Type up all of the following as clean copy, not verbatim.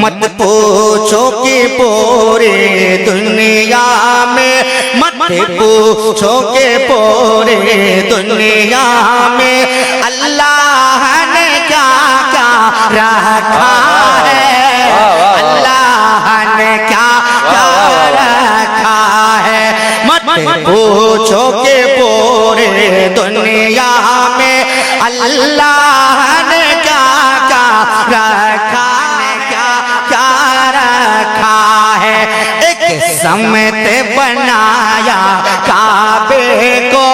मत पूछो कि पूरी दुनिया में, मत पूछो कि पूरी दुनिया में अल्लाह ने क्या क्या रखा है, अल्लाह ने क्या क्या रखा है। मत पूछो कि पूरी दुनिया में अल्लाह ने क्या क्या रखा है, क्या क्या रखा है। एक समत बनाया काबे को,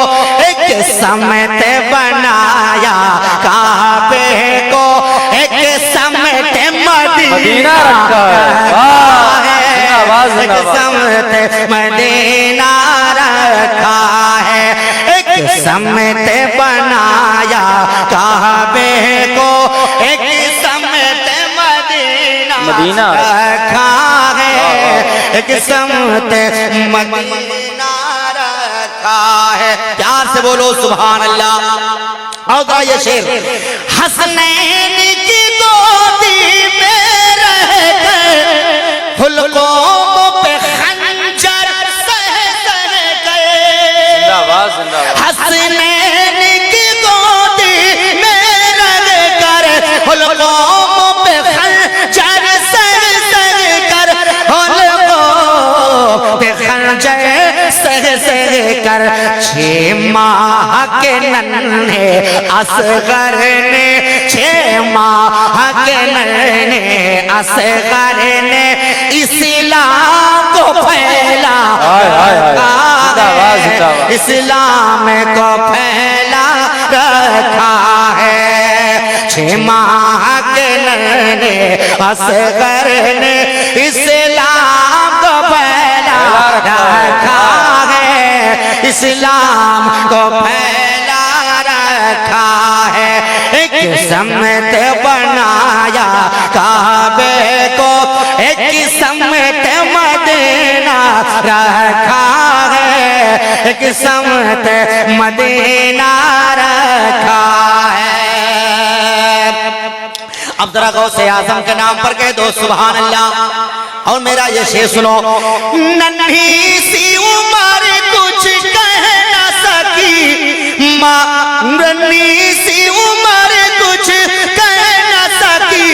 एक समत बनाया काबे को, एक समत मदीना रखा है, एक समत मदीना रखा है। एक समत बनाया काबे को, एक समत मदीना रखा है, एक समत मदीना रखा है। प्यार से बोलो सुभान अल्लाह। और ये शेर, हसनैन की गोदी में रह गए, हुल्कों पे खंजर सह कर गए। हसनैन की गोदी में रह कर, हुल्कों पे खंजर सह कर, हुल्कों पे खंजर सह कर। 6 माह के नन्हे असगर ने, 6 माह के नन्हे असगर ने इस्लाम को फैला रखा है, इस्लाम को फैला रखा है। 6 माह के नन्हे असगर ने इस्लाम को फैला रखा है, इस्लाम को फैला रखा है। एक समत बनाया काबे को, एक समत मदीना रखा है, एक समत मदीना रखा है। अब जरा गौसे आजम के नाम पर कह दो सुभान अल्लाह। और मेरा ये शेर सुनो, नन्ही सी उम्र कुछ कह न सकी माँ, नन्ही सी उम्र कुछ कह न सकी,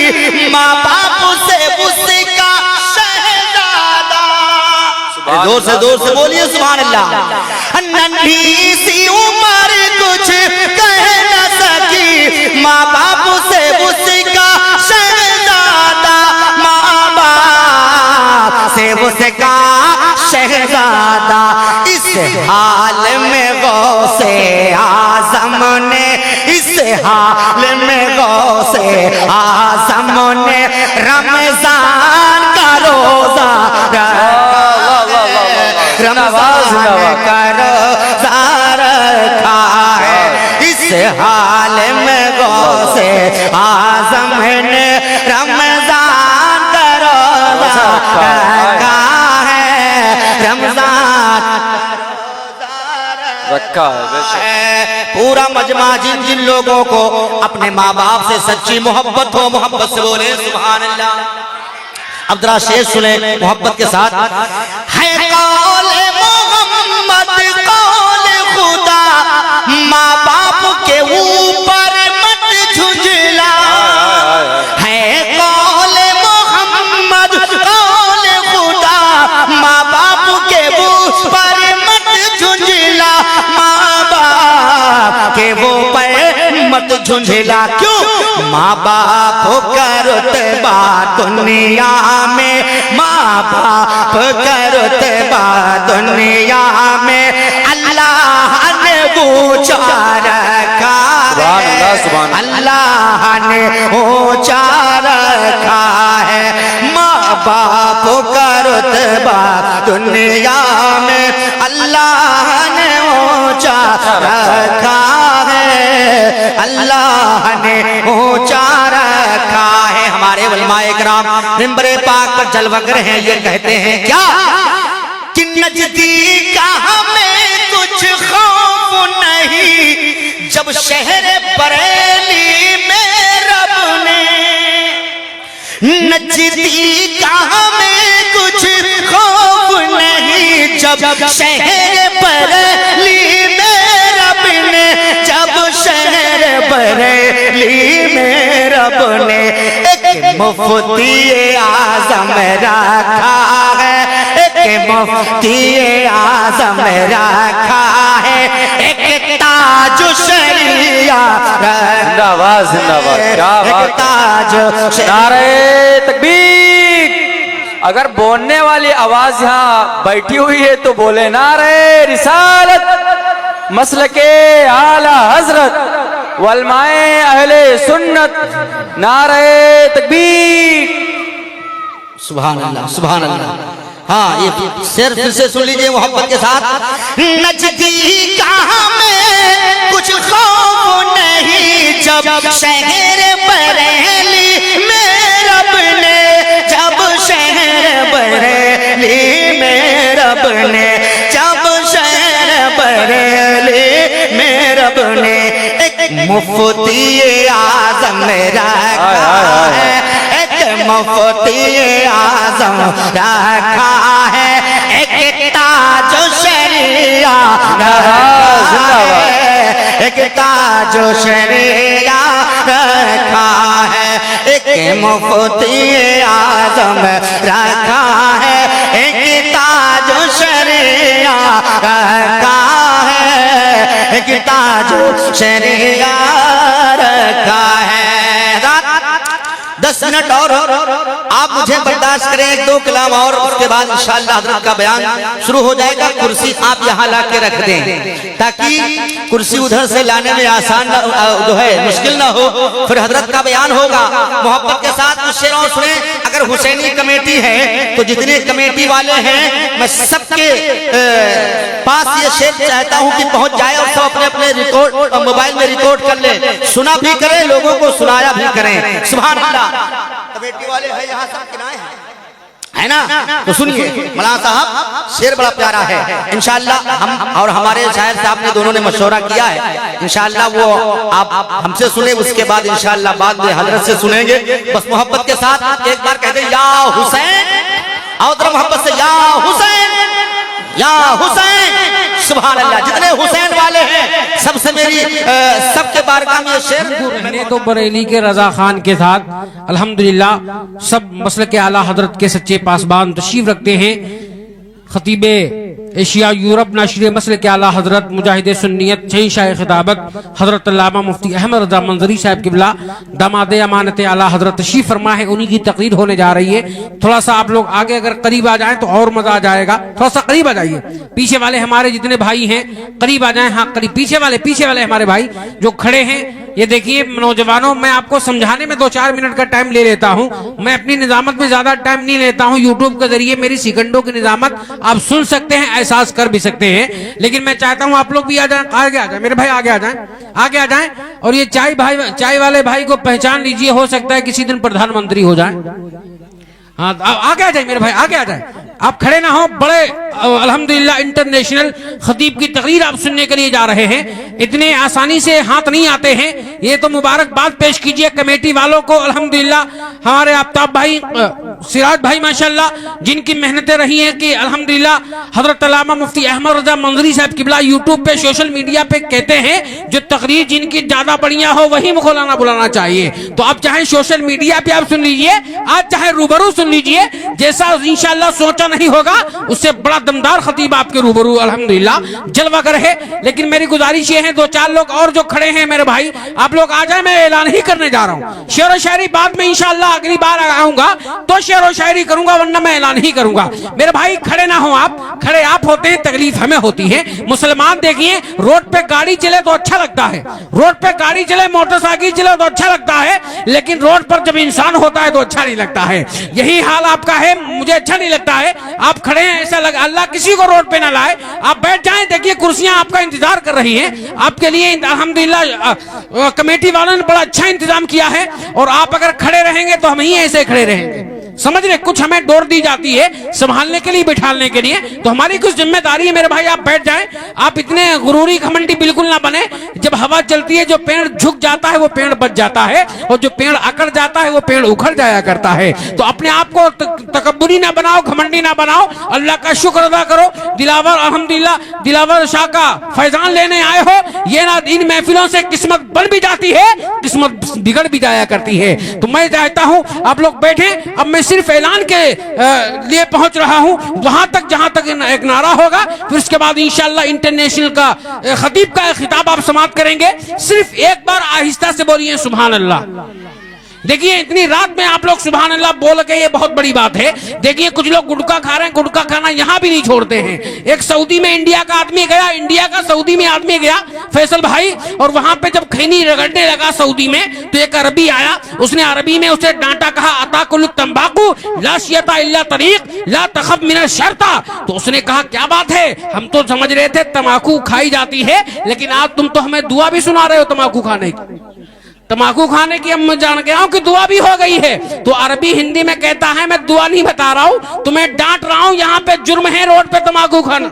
माँ बाप से उसका शहजादा। जोर से बोलिए सुभान अल्लाह। नन्ही सी उम्र कुछ कह न सकी, माँ बाप से उसका शहजादा, माँ बाप से उसका शहजादा। इस हाल में गौसे आजम ने, इस हाल में गौसे आजम ने रमजान का रोजा रमजान का रोजा रखा है। इस हाल में गौसे आजम ने रमजान का रोजा रखा है, रमजान रखा है। पूरा मजमा जिन जिन लोगों को अपने माँ बाप से सच्ची मोहब्बत हो, मोहब्बत से बोले सुभान अल्लाह। अब जरा शेर सुने मोहब्बत के साथ। है कौले मोहम्मद कौले खुदा, माँ बाप के ऊपर मत झुंझला। है कौले मोहम्मद कौले खुदा, माँ बाप के ऊपर मत झुंझला, माँ बाप के वो पर मत झुंझला। क्यों? माँ बाप का रुतबा दुनिया में, माँ बाप का रुतबा दुनिया में अल्लाह ने ऊंचा रखा है, अल्लाह ने ऊंचा रखा है। माँ बाप का रुतबा दुनिया में अल्लाह ने ऊंचा रखा है, अल्लाह ने ऊंचा रखा है। हमारे उलमाए किराम मिंबरे पाक पर जलवगर हैं, ये कहते हैं क्या कि नजदीक हमें कुछ खौफ नहीं, जब शहर बरेली में रब ने नजदी का में कुछ खौफ नहीं, जब शहर बरेली में रब ने, जब शहर बरेली में रब ने एक मुफ्ती आज़म रखा है, एक मुफ्ती आज़म रखा है, एक ताज शरिया। जिंदाबाद जिंदाबाद, क्या बात, नारे तकबीर। अगर बोलने वाली आवाज यहाँ बैठी हुई है तो बोले नारे रिसालत, मसलके आला हजरत वलमाए अहले सुन्नत, नारे तकबीर। सुभान अल्लाह सुभान अल्लाह। हाँ, ये शेर फिर से सुन लीजिए मोहब्बत के साथ। नजदीक में कुछ खौफ नहीं, जब शहर बरेली में रब ने, जब शहर बरेली में रब ने, जब शहर बरेली में रब ने एक मुफ्ती आज़म रखा है, मुफ्ती आज़म रखा है, एक ताज शरिया रखा है, एक ताज शरिया रखा है, एक मुफ्ती आज़म रखा है, एक ताज शरिया रखा है, एक ताज शरिया रखा है। 10 मिनट और आप मुझे बर्दाश्त करें, 1-2 कलाम और, उसके बाद इंशाअल्लाह हजरत का बयान शुरू हो जाएगा। कुर्सी आप यहाँ ला के रख दें ताकि कुर्सी उधर से लाने में आसान जो है मुश्किल ना हो, फिर हजरत का बयान होगा। मोहब्बत के साथ कुछ शेर और सुने। अगर हुसैनी कमेटी है तो जितने कमेटी वाले हैं मैं सबके पास ये शेर चाहता हूँ कि पहुँच जाए और सब अपने अपने रिकॉर्ड मोबाइल में रिकॉर्ड कर ले, सुना भी करें, लोगों को सुनाया भी करें। सुभान अल्लाह। कमेटी वाले है यहाँ सब किनाए हैं, है ना? तो सुनिए, मौलाना साहब शेर बड़ा प्यारा है। इंशाअल्लाह हम और हमारे शायर साहब ने दोनों ने मशवरा किया है, इंशाअल्लाह वो आप हमसे सुने, उसके बाद इंशाअल्लाह बाद में हजरत से सुनेंगे। बस मोहब्बत के साथ एक बार कह दे या हुसैन, और जरा मोहब्बत से या हुसैन, या हुसैन। सुभान अल्लाह। जितने हुसैन वाले हैं सबसे मेरी सबके बारगाह में शेर। मैंने तो बरेली के रजा खान के साथ अल्हम्दुलिल्लाह सब मसलक के आला हजरत के सच्चे पासबान तशरीफ रखते हैं। खतीबे एशिया यूरोप नाशिर मसलक के आला हजरत मुजाहिद सुन्नियत शहंशाह खिताबत हजरत अल्लामा मुफ्ती अहमद रजा मंजरी साहब किबला दामाद अमानत आला हजरत तशरीफ फरमा है, उन्हीं की तकरीर होने जा रही है। थोड़ा सा आप लोग आगे अगर करीब आ जाएं तो और मजा आ जाएगा। थोड़ा सा करीब आ जाइए, पीछे वाले हमारे जितने भाई हैं करीब आ जाएं। हाँ करीब, पीछे वाले हमारे भाई जो खड़े हैं, ये देखिए नौजवानों, मैं आपको समझाने में 2-4 मिनट का टाइम ले लेता हूँ। मैं अपनी निजामत में ज्यादा टाइम नहीं लेता हूँ। यूट्यूब के जरिए मेरी सेकंडों की निजामत आप सुन सकते हैं, एहसास कर भी सकते हैं, लेकिन मैं चाहता हूँ आप लोग भी आ जाएं, आगे आ जाएं मेरे भाई, आगे आ जाएं। और ये चाय वाले भाई को पहचान लीजिए, हो सकता है किसी दिन प्रधानमंत्री हो जाए। हाँ आगे आ जाए मेरे भाई, आगे आ जाए। आप खड़े ना हो, बड़े अल्हम्दुलिल्लाह इंटरनेशनल खतीब की तकरीर आप सुनने के लिए जा रहे हैं। इतने आसानी से हाथ नहीं आते हैं, ये तो मुबारकबाद पेश कीजिए कमेटी वालों को। अल्हम्दुलिल्लाह हमारे आफ्ताब भाई, सिराज भाई माशाल्लाह, जिनकी मेहनतें रही हैं कि अल्हम्दुलिल्लाह हजरत अल्लामा मुफ्ती अहमद रजा मंजरी साहब किबला यूट्यूब पे सोशल मीडिया पे कहते हैं जो तकरीर जिनकी ज्यादा बढ़िया हो वही मौलाना बुलाना चाहिए। तो आप चाहे सोशल मीडिया पे आप सुन लीजिए, आज चाहे रूबरू सुन लीजिए, जैसा इंशाअल्लाह सोचा नहीं होगा उससे बड़ा दमदार खतीब आपके रूबरू अल्हम्दुलिल्लाह जलवागर है। लेकिन मेरी गुजारिश ये है, 2-4 लोग और जो खड़े हैं मेरे भाई, आप लोग आ जाए, मैं ऐलान ही करने जा रहा हूँ। शेर व शायरी बाद में इंशाअल्लाह अगली बार आऊंगा तो शेर व शायरी करूंगा, वरना मैं ऐलान ही करूंगा। मेरे भाई खड़े ना हो आप, खड़े आप होते हैं, तकलीफ हमें होती है। मुसलमान देखिए, रोड पे गाड़ी चले तो अच्छा लगता है, रोड पे गाड़ी चले, मोटरसाइकिल चले तो अच्छा लगता है, लेकिन रोड पर जब इंसान होता है तो अच्छा नहीं लगता है। यही हाल आपका है, मुझे अच्छा नहीं लगता है। आप खड़े हैं, ऐसा लगा अल्लाह किसी को रोड पे ना लाए। आप बैठ जाएं, देखिए कुर्सियां आपका इंतजार कर रही हैं आपके लिए। अल्हम्दुलिल्लाह कमेटी वालों ने बड़ा अच्छा इंतजाम किया है, और आप अगर खड़े रहेंगे तो हम ही ऐसे खड़े रहेंगे। समझ रहे, कुछ हमें डोर दी जाती है संभालने के लिए, बिठालने के लिए, तो हमारी कुछ जिम्मेदारी है मेरे भाई। आप बैठ जाएं, आप इतने गुरूरी घमंडी बिल्कुल ना बने। जब हवा चलती है जो पेड़ झुक जाता है वो पेड़ बच जाता है, और जो पेड़ अकड़ जाता है वो पेड़ उखड़ जाया करता है। तो अपने आप को तकब्बुरी ना बनाओ, घमंडी ना बनाओ, अल्लाह का शुक्र अदा करो। दिलावर अल्हम्दुलिल्लाह दिलावर शाह का फैजान लेने आए हो, ये ना इन महफिलों से किस्मत बन भी जाती है, किस्मत बिगड़ भी जाया करती है। तो मैं चाहता हूं आप लोग बैठे, अब मैं सिर्फ ऐलान के लिए पहुंच रहा हूं, वहां तक जहां तक एक नारा होगा, फिर उसके बाद इंशाअल्लाह इंटरनेशनल का खतीब का खिताब आप समाप्त करेंगे। सिर्फ एक बार आहिस्ता से बोलिए सुभान अल्लाह। देखिए इतनी रात में आप लोग सुभान अल्लाह बोल के, ये बहुत बड़ी बात है। देखिए कुछ लोग गुटखा खा रहे हैं, गुटखा खाना यहाँ भी नहीं छोड़ते हैं। एक सऊदी में इंडिया का आदमी गया, इंडिया का सऊदी में आदमी गया फैसल भाई, और वहां पे जब खैनी रगड़ने लगा सऊदी में, तो एक अरबी आया, उसने अरबी में उसे डांटा, कहा अताकुल तंबाकू ला शियता इल्ला तरीक ला तखफ मिन शर्ता। तो उसने कहा क्या बात है, हम तो समझ रहे थे तंबाकू खाई जाती है, लेकिन आज तुम तो हमें दुआ भी सुना रहे हो तंबाकू खाने की। तंबाकू खाने की अब मैं जान गया हूं कि दुआ भी हो गई है। तो अरबी हिंदी में कहता है मैं दुआ नहीं बता रहा हूं, तुम्हें डांट रहा हूं, यहाँ पे जुर्म है रोड पे तंबाकू खाना,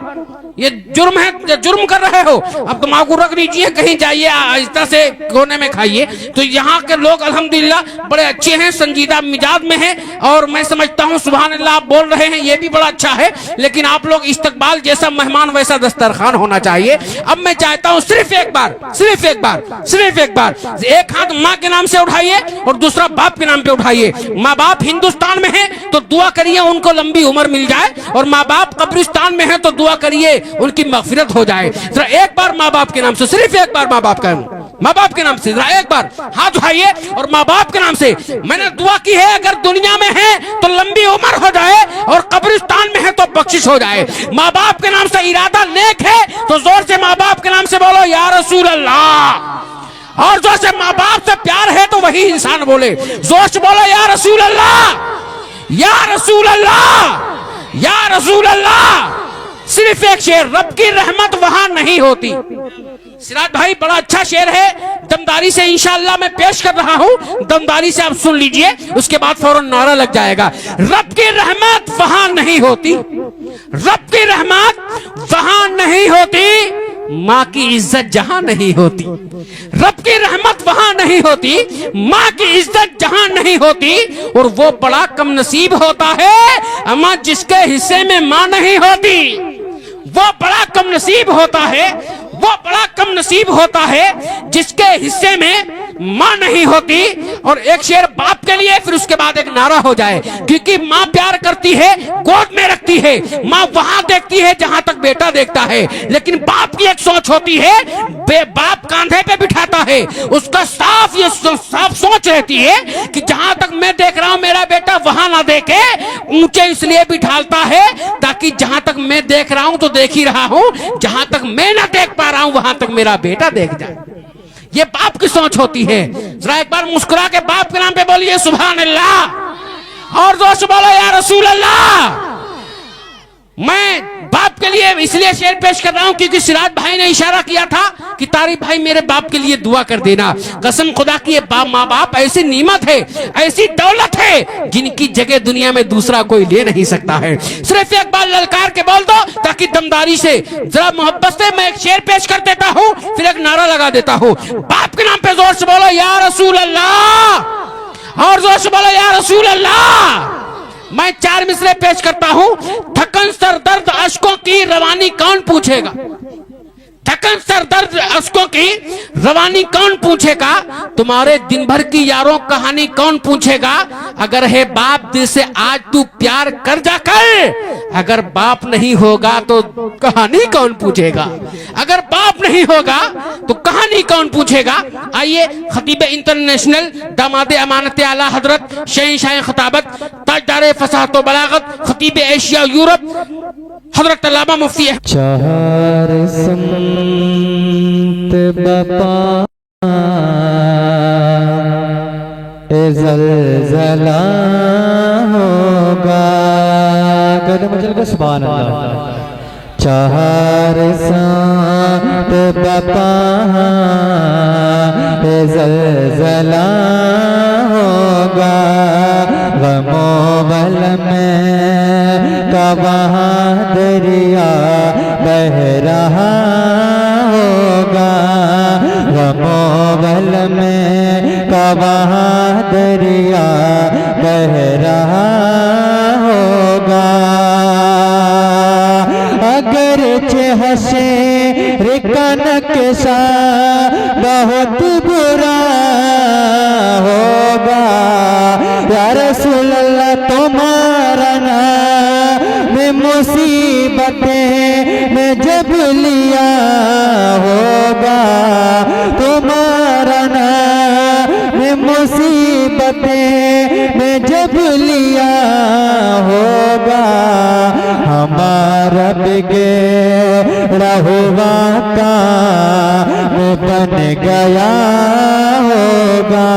ये जुर्म है, जुर्म कर रहे हो। अब तंबाकू रख लीजिए, कहीं जाइए आहिस्ता से कोने में खाइए। तो यहाँ के लोग अल्हम्दुलिल्लाह बड़े अच्छे हैं, संजीदा मिजाज में हैं, और मैं समझता हूँ सुभान अल्लाह आप बोल रहे हैं ये भी बड़ा अच्छा है। लेकिन आप लोग इस्तकबाल जैसा मेहमान वैसा दस्तरखान होना चाहिए। अब मैं चाहता हूँ सिर्फ एक बार, सिर्फ एक बार, सिर्फ एक बार, एक हाथ माँ के नाम से उठाइए और दूसरा बाप के नाम पे उठाइए। माँ बाप हिंदुस्तान में है तो दुआ करिए उनको लंबी उम्र मिल जाए, और माँ बाप कब्रिस्तान में है तो दुआ करिए उनकी मगफिरत हो जाए। जरा एक बार माँ बाप के नाम से, सिर्फ एक बार माँ बाप के नाम से जरा एक बार हाथ उठाइए और माँ बाप के नाम से मैंने दुआ की है, अगर दुनिया में है तो लंबी उम्र हो जाए, और कब्रिस्तान में है तो बख्शिश हो जाए। माँ बाप के नाम से इरादा नेक है तो जोर से माँ बाप के नाम से बोलो या रसूल अल्लाह। और जोर से माँ बाप से प्यार है तो वही इंसान बोले, जोर से बोलो या रसूल अल्लाह, या रसूल अल्लाह, या रसूल अल्लाह। सिर्फ एक शेर, रब की रहमत वहां नहीं होती। सिराज भाई बड़ा अच्छा शेर है, दमदारी से इंशाअल्लाह मैं पेश कर रहा हूं, दमदारी से आप सुन लीजिए, उसके बाद फौरन नारा लग जाएगा। रब की रहमत वहां नहीं होती, रब की रहमत वहां नहीं होती, माँ की इज्जत जहां नहीं होती। रब की रहमत वहां नहीं होती, माँ की इज्जत जहां नहीं होती, और वो बड़ा कम नसीब होता है अम्मा जिसके हिस्से में माँ नहीं होती। वो बड़ा कम नसीब होता है, वो बड़ा कम नसीब होता है जिसके हिस्से में माँ नहीं होती। और एक शेर बाप के लिए, फिर उसके बाद एक नारा हो जाए, क्योंकि माँ प्यार करती है, गोद में रखती है, माँ वहां देखती है जहां तक बेटा देखता है, लेकिन बाप की एक सोच होती है, बाप कांधे पे बिठाता है, उसका साफ ये साफ सोच रहती है कि जहां तक मैं देख रहा हूं मेरा बेटा वहां ना देखे, ऊंचे इसलिए बिठाता है ताकि जहां तक मैं देख रहा हूं तो देख ही रहा हूं, जहां तक मैं ना देख पा रहा हूं वहां तक मेरा बेटा देख जाए। ये बाप की सोच होती है। जरा एक बार मुस्कुरा के बाप के नाम पे बोलिए सुभान अल्लाह, और जोर से बोलो या रसूल अल्लाह। मैं बाप के लिए इसलिए शेर पेश कर रहा हूं क्योंकि सिराज भाई ने इशारा किया था कि तारिक भाई मेरे बाप के लिए दुआ कर देना। कसम खुदा की, बाप माँ बाप ऐसी नीमत है, ऐसी दौलत है जिनकी जगह दुनिया में दूसरा कोई ले नहीं सकता है। सिर्फ एक बार ललकार के बोल दो ताकि दमदारी से, जरा मोहब्बत से मैं एक शेर पेश कर देता हूं, फिर एक नारा लगा देता हूं। बाप के नाम पे जोर से बोलो या रसूल अल्लाह, और जोर से बोलो या रसूल अल्लाह। मैं 4 मिसरे पेश करता हूं। थकन सर दर्द अश्कों की रवानी कौन पूछेगा, थकन सर दर्द अश्कों की रवानी कौन पूछेगा, तुम्हारे दिन भर की यारों कहानी कौन पूछेगा। अगर है बाप दिल से आज तू प्यार कर जा कर, अगर बाप नहीं होगा तो कहानी कौन पूछेगा, अगर बाप नहीं होगा तो कहानी कौन पूछेगा। आइए खतीब इंटरनेशनल दामादे अमानत आला हजरत शहंशाह खिताबत ताजदार फसाहत व बलागत खतीब एशिया यूरोप हजरत अल्लामा मुफ्ती है। चार संत बपा ज़लज़ला होगा, गले में चल के सुभान अल्लाह। चार सांत बपा ज़लज़ला होगा, गमोबल में का वहाँ दरिया बह रहा होगा, गमोबल में का वहाँ दरिया बह रहा होगा। अगर हंसे रिकनक सा बहुत बुरा होगा, या रसूल अल्लाह तुम्हारा नाम मुसीबतें में जब लिया होगा, तुम्हारा नाम मुसीबतें में जब लिया होगा, हमारा बिगड़ा हुआ काम बन गया होगा,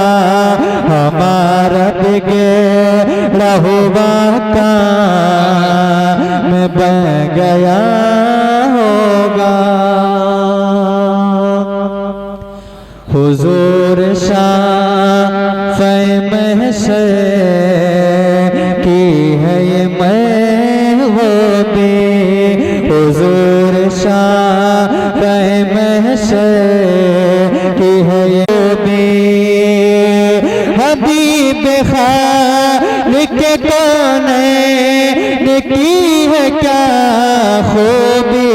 हमारा बिगड़ा हुआ काम बन गया होगा। हुजूर शाफ़े महशर की है ये महबूबी, हुजूर शाफ़े महशर की है ये महबूबी, हबीब खालिक कौनैन की है क्या खूबी,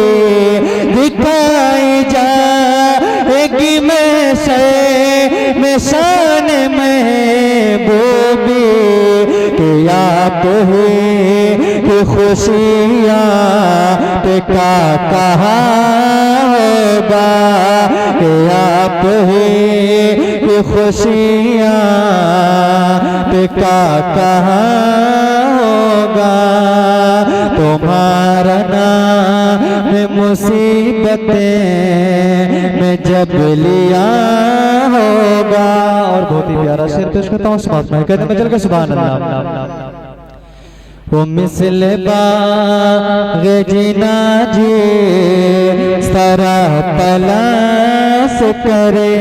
दिखाई जाएगी में शान महबूबी, कि आप ही की खुशियाँ पे क्या कहा होगा, कि आप ही की खुशियाँ पे क्या कहा होगा, तुम्हारा नाम मुसीबतें में जब लिया होगा। और बहुत ही प्यारा शेर पेश करता हूँ, समाप्त मैं कहते हैं चल के सुभान अल्लाह। वो मिसल बाग़ जिना जी सारा तलाश करे,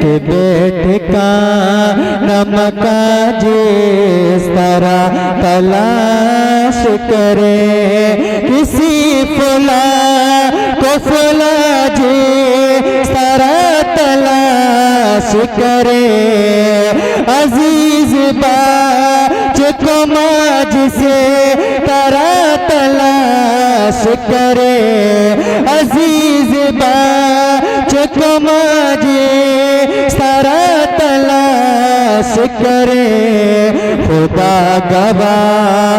कि बेट का नमका जिस तरह तलाश करे, किसी फुला को फुला जिस तरह तलाश करे, अजीज बाज को माज से तरह तलाश करे, अजीज बाज को माज तरह तलाश करे, खुदा गवाह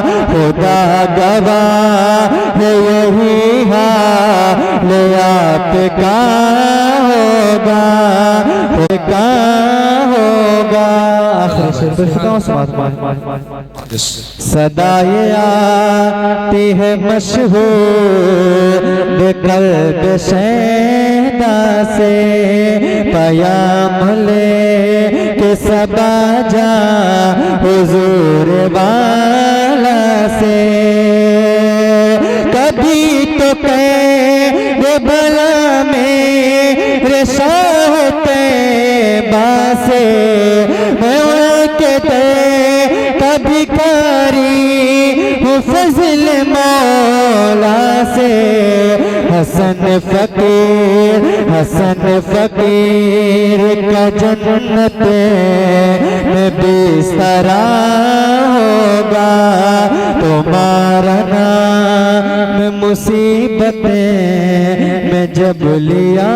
है यही हाल आपका होगा, का होगा। सदा ये आती है मशहूर बेकल्ब शैदा से, पयाम ले के सबा जा हुजूर वाला से, कभी तो कह भला मेरे साहते बासे, मैं कहते कभी कारी हूँ फजल मौला से, हसन फकीर का जन्नत में बिस्तरा होगा, तुम्हारा नाम मुसीबतें में जब लिया